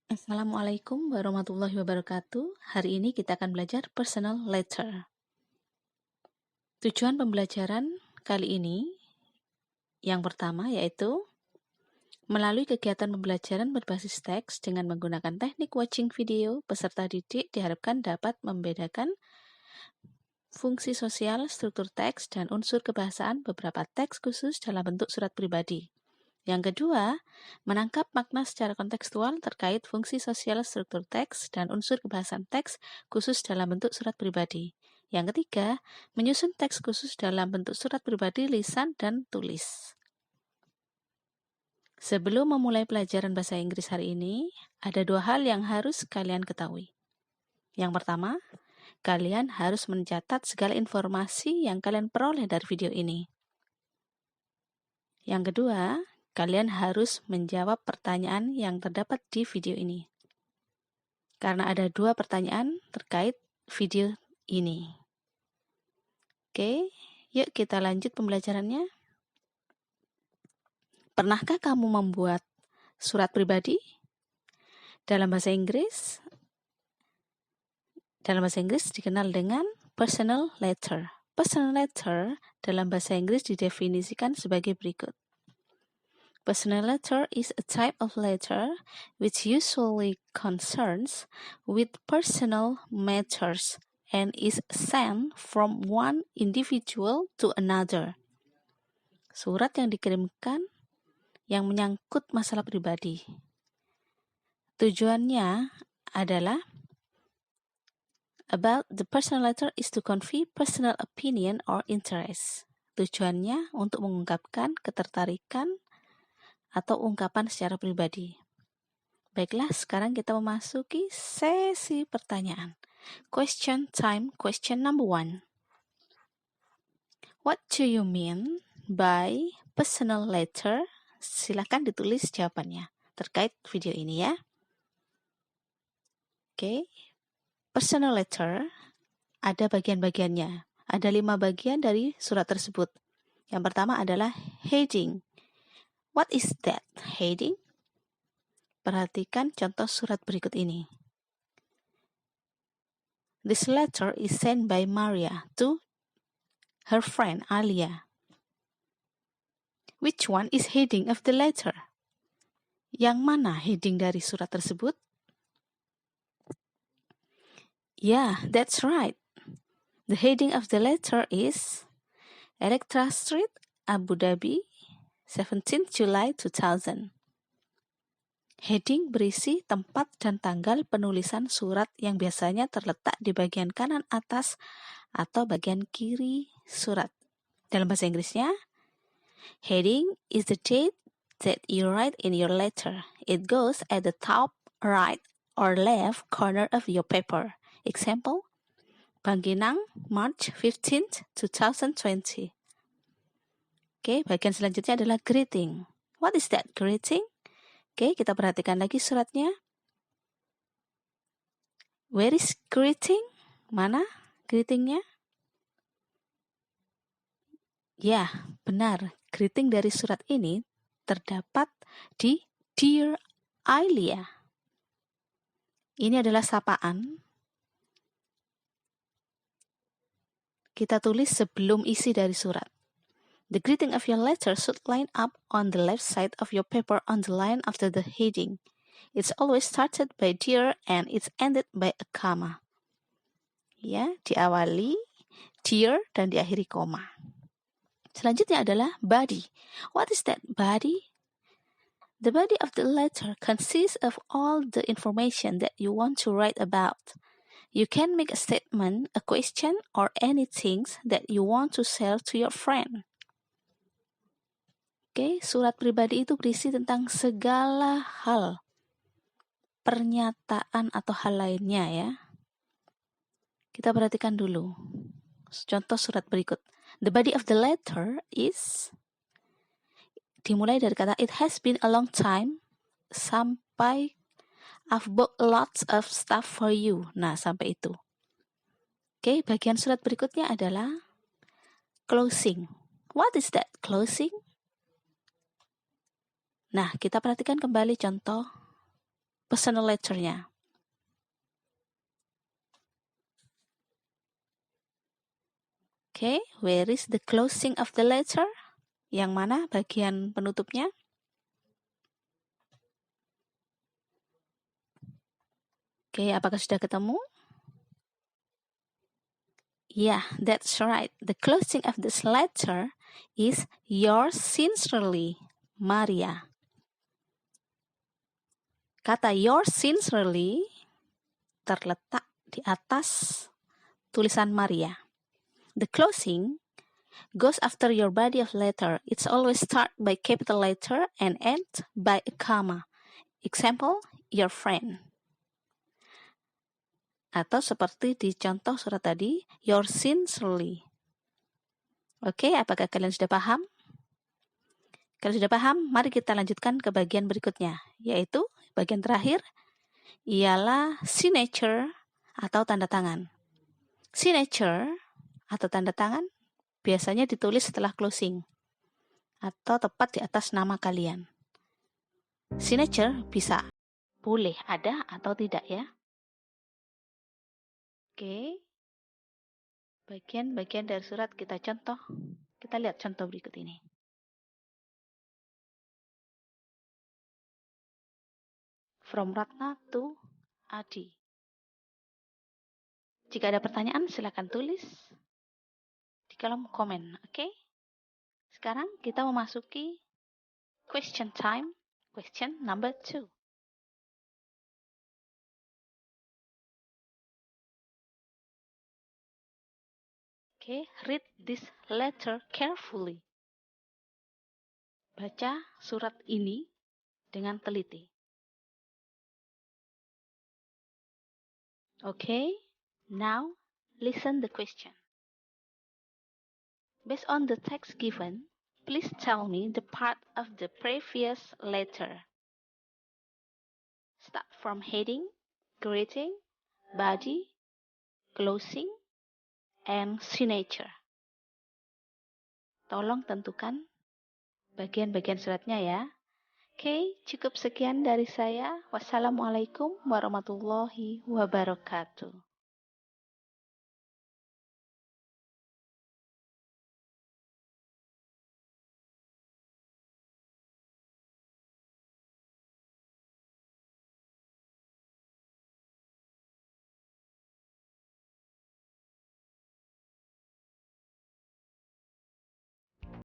Assalamualaikum warahmatullahi wabarakatuh. Hari ini kita akan belajar personal letter. Tujuan pembelajaran kali ini yang pertama yaitu melalui kegiatan pembelajaran berbasis teks dengan menggunakan teknik watching video, peserta didik diharapkan dapat membedakan fungsi sosial, struktur teks, dan unsur kebahasaan beberapa teks khusus dalam bentuk surat pribadi. Yang kedua, menangkap makna secara kontekstual terkait fungsi sosial struktur teks dan unsur kebahasaan teks khusus dalam bentuk surat pribadi. Yang ketiga, menyusun teks khusus dalam bentuk surat pribadi, lisan, dan tulis. Sebelum memulai pelajaran bahasa Inggris hari ini, ada dua hal yang harus kalian ketahui. Yang pertama, kalian harus mencatat segala informasi yang kalian peroleh dari video ini. Yang kedua, kalian harus menjawab pertanyaan yang terdapat di video ini. Karena ada dua pertanyaan terkait video ini. Oke, yuk kita lanjut pembelajarannya. Pernahkah kamu membuat surat pribadi? Dalam bahasa Inggris dikenal dengan personal letter. Personal letter dalam bahasa Inggris didefinisikan sebagai berikut. Personal letter is a type of letter which usually concerns with personal matters and is sent from one individual to another. Surat yang dikirimkan yang menyangkut masalah pribadi. Tujuannya adalah about the personal letter is to convey personal opinion or interest. Tujuannya untuk mengungkapkan ketertarikan atau ungkapan secara pribadi. Baiklah, sekarang kita memasuki sesi pertanyaan. Question time, question number 1. What do you mean by personal letter? Silakan ditulis jawabannya terkait video ini ya. Oke. Personal letter ada bagian-bagiannya. Ada 5 bagian dari surat tersebut. Yang pertama adalah heading. What is that heading? Perhatikan contoh surat berikut ini. This letter is sent by Maria to her friend Alia. Which one is heading of the letter? Yang mana heading dari surat tersebut? Yeah, that's right. The heading of the letter is Elektra Street, Abu Dhabi, 17 July 2000. Heading berisi tempat dan tanggal penulisan surat yang biasanya terletak di bagian kanan atas atau bagian kiri surat. Dalam bahasa Inggrisnya, heading is the date that you write in your letter. It goes at the top right or left corner of your paper. Example, Bangkinang, March 15th, 2020. Oke, bagian selanjutnya adalah greeting. What is that greeting? Oke, kita perhatikan lagi suratnya. Where is greeting? Mana greetingnya? Ya, benar. Greeting dari surat ini terdapat di Dear Alia. Ini adalah sapaan. Kita tulis sebelum isi dari surat. The greeting of your letter should line up on the left side of your paper on the line after the heading. It's always started by dear and it's ended by a comma. Ya, diawali dear dan diakhiri koma. Selanjutnya adalah body. What is that body? The body of the letter consists of all the information that you want to write about. You can make a statement, a question, or anything that you want to share to your friend. Oke, surat pribadi itu berisi tentang segala hal, pernyataan atau hal lainnya ya. Kita perhatikan dulu. Contoh surat berikut. The body of the letter is, dimulai dari kata it has been a long time sampai I've bought lots of stuff for you. Nah, sampai itu. Oke, bagian surat berikutnya adalah closing. What is that closing? Nah, kita perhatikan kembali contoh personal letter-nya. Okay, where is the closing of the letter? Yang mana bagian penutupnya? Okay, apakah sudah ketemu? Yeah, that's right. The closing of this letter is yours sincerely, Maria. Kata yours sincerely terletak di atas tulisan Maria. The closing goes after your body of letter. It's always start by capital letter and end by a comma. Example, your friend. Atau seperti di contoh surat tadi, your sincerely. Oke, apakah kalian sudah paham? Kalau sudah paham, mari kita lanjutkan ke bagian berikutnya, yaitu bagian terakhir ialah signature atau tanda tangan. Signature atau tanda tangan biasanya ditulis setelah closing atau tepat di atas nama kalian. Signature bisa boleh ada atau tidak ya. Oke. Bagian-bagian dari surat kita contoh. Kita lihat contoh berikut ini. From Ratna to Adi. Jika ada pertanyaan silakan tulis di kolom komen, oke? Sekarang kita memasuki question time, question number 2. Okay, read this letter carefully. Baca surat ini dengan teliti. Okay, now listen the question. Based on the text given, please tell me the part of the previous letter. Start from heading, greeting, body, closing, and signature. Tolong tentukan bagian-bagian suratnya ya. Oke, cukup sekian dari saya. Wassalamualaikum warahmatullahi wabarakatuh.